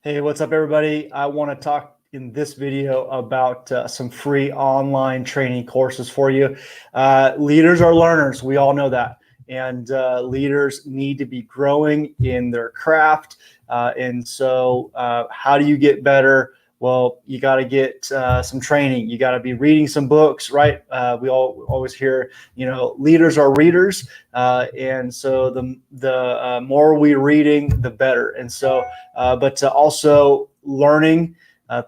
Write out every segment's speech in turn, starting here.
Hey, what's up, everybody? I want to talk in this video about some free online training courses for you. Leaders are learners. We all know that. And leaders need to be growing in their craft. And so how do you get better? Well, you got to get some training. You got to be reading some books, right? We all always hear, leaders are readers. And so the more we're reading, the better. But also learning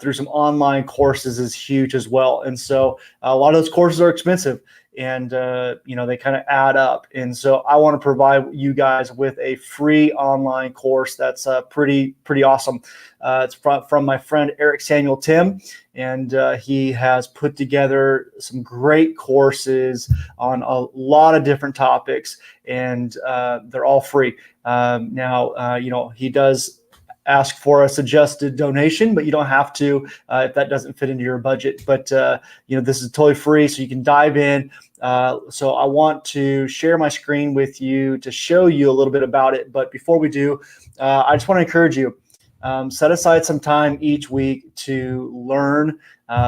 through some online courses is huge as well. And so a lot of those courses are expensive, and they kind of add up. And so I want to provide you guys with a free online course that's pretty awesome. It's from my friend Eric Samuel Tim, and he has put together some great courses on a lot of different topics, and they're all free. He does ask for a suggested donation, but you don't have to if that doesn't fit into your budget. But this is totally free, so you can dive in. So I want to share my screen with you to show you a little bit about it. But before we do, I just want to encourage you, set aside some time each week to learn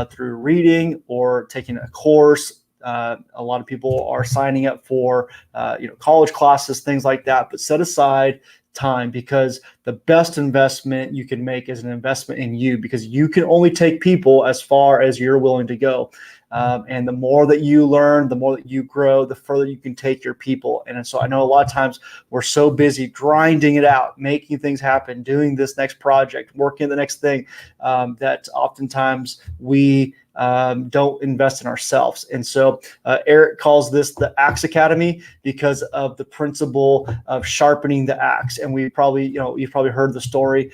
through reading or taking a course. A lot of people are signing up for college classes, things like that. But set aside time, because the best investment you can make is an investment in you, because you can only take people as far as you're willing to go. And the more that you learn, the more that you grow, the further you can take your people. And so I know a lot of times we're so busy grinding it out, making things happen, doing this next project, working the next thing, that oftentimes we don't invest in ourselves. And so Eric calls this the Axe Academy because of the principle of sharpening the axe. And you've probably heard the story.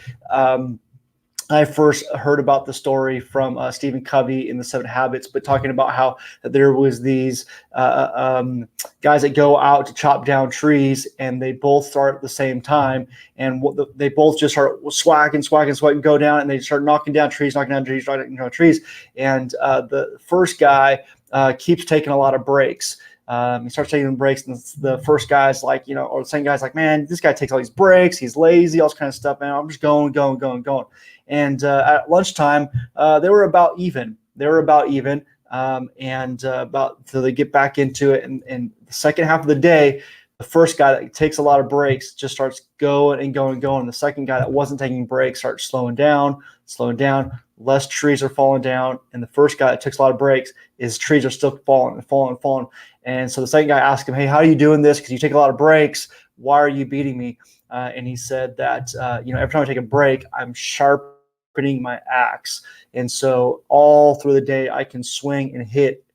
I first heard about the story from Stephen Covey in the 7 Habits, but talking about how there was these guys that go out to chop down trees, and they both start at the same time, and they both just start swagging, go down, and they start knocking down trees, and the first guy keeps taking a lot of breaks. He starts taking breaks, and the first guy's like, or the second guy's like, man, this guy takes all these breaks. He's lazy, all this kind of stuff, man. I'm just going. And at lunchtime, they were about even. So they get back into it. And the second half of the day, the first guy that takes a lot of breaks just starts going. And the second guy that wasn't taking breaks starts slowing down. Less trees are falling down. And the first guy that takes a lot of breaks, his trees are still falling. And so the second guy asked him, hey, how are you doing this? Because you take a lot of breaks. Why are you beating me? And he said that, every time I take a break, I'm sharpening my axe. And so all through the day, I can swing and hit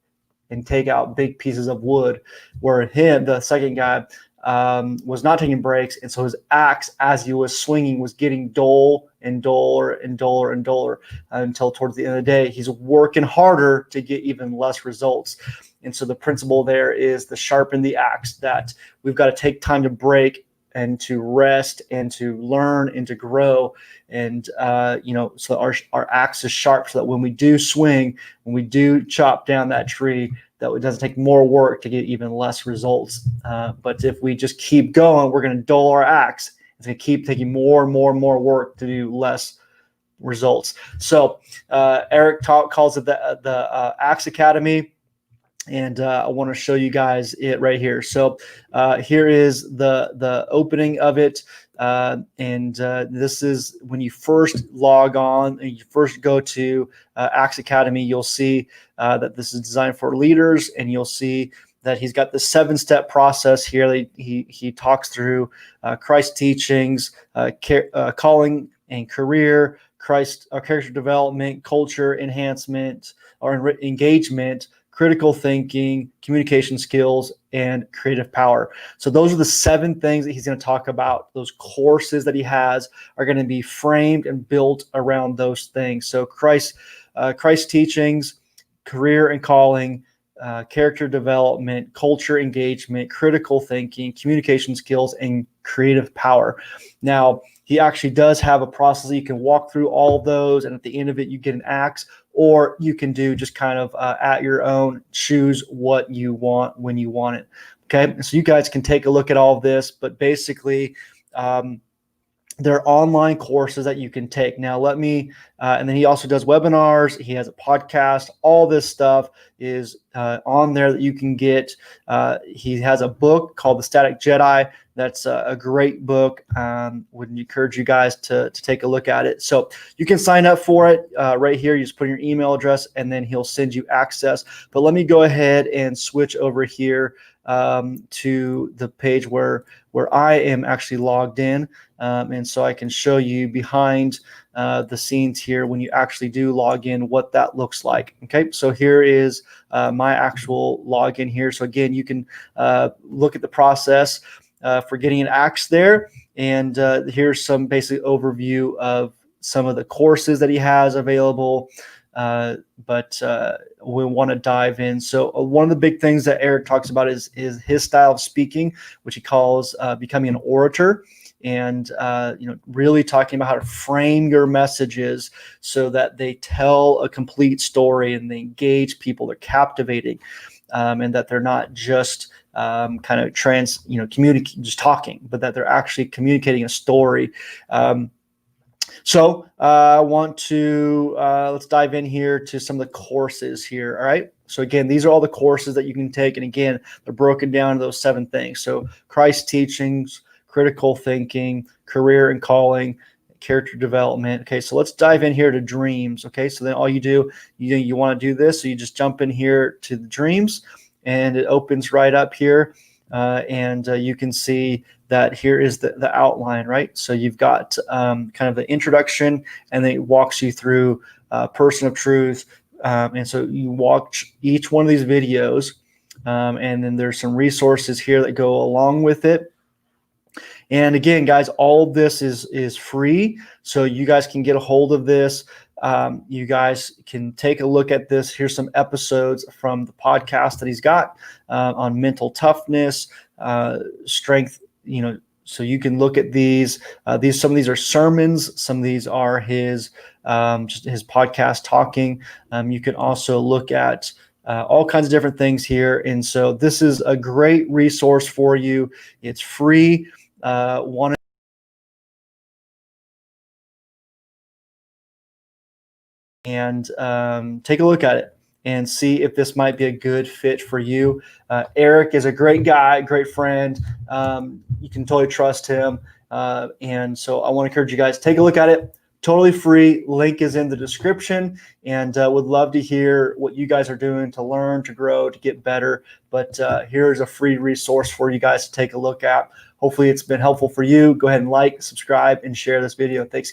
and take out big pieces of wood, where the second guy, was not taking breaks. And so his axe, as he was swinging, was getting duller until towards the end of the day, he's working harder to get even less results. And so the principle there is to sharpen the axe, that we've got to take time to break and to rest and to learn and to grow. And, so our axe is sharp, so that when we do swing, when we do chop down that tree, that it doesn't take more work to get even less results. But if we just keep going, we're going to dull our axe. It's going to keep taking more and more work to do less results. So Eric calls it the Axe Academy. And I want to show you guys it right here. So here is the opening of it. This is when you first log on and you first go to Axe Academy. You'll see that this is designed for leaders, and you'll see that he's got the 7-step process here. He talks through Christ's teachings, calling and career, character development, culture enhancement or engagement, critical thinking, communication skills, and creative power. So those are the 7 things that he's going to talk about. Those courses that he has are going to be framed and built around those things. So Christ's teachings, career and calling, character development, culture engagement, critical thinking, communication skills, and creative power. Now, he actually does have a process that you can walk through all of those, and at the end of it, you get an axe, or you can do just kind of at your own, choose what you want when you want it. Okay, so you guys can take a look at all of this, but basically, they're online courses that you can take. Now, and then he also does webinars. He has a podcast. All this stuff is on there that you can get. He has a book called The Static Jedi. That's a great book. Would encourage you guys to take a look at it. So you can sign up for it right here. You just put in your email address, and then he'll send you access. But let me go ahead and switch over here to the page where I am actually logged in. And so I can show you behind the scenes here when you actually do log in what that looks like. Okay, so here is my actual login here. So again, you can look at the process for getting an axe there. And here's some basic overview of some of the courses that he has available. But we want to dive in. So one of the big things that Eric talks about is his style of speaking, which he calls becoming an orator. And really talking about how to frame your messages so that they tell a complete story and they engage people, they're captivating, and that they're not just kind of communicating, just talking, but that they're actually communicating a story. So I want to let's dive in here to some of the courses here. All right. So again, these are all the courses that you can take, and again, they're broken down into those 7 things. So Christ teachings, critical thinking, career and calling, character development. Okay, so let's dive in here to dreams. Okay, so then all you do, you want to do this, so you just jump in here to the dreams, and it opens right up here, and you can see that here is the outline, right? So you've got kind of the introduction, and then it walks you through Person of Truth, and so you watch each one of these videos, and then there's some resources here that go along with it. And again, guys, all of this is free, so you guys can get a hold of this. You guys can take a look at this. Here's some episodes from the podcast that he's got on mental toughness, strength. So you can look at these. Some of these are sermons. Some of these are his just his podcast talking. You can also look at all kinds of different things here. And so this is a great resource for you. It's free. Take a look at it and see if this might be a good fit for you. Eric is a great guy, great friend. You can totally trust him. And so I want to encourage you guys, take a look at it. Totally free. Link is in the description, and would love to hear what you guys are doing to learn, to grow, to get better. But here's a free resource for you guys to take a look at. Hopefully it's been helpful for you. Go ahead and like, subscribe, and share this video. Thanks, guys.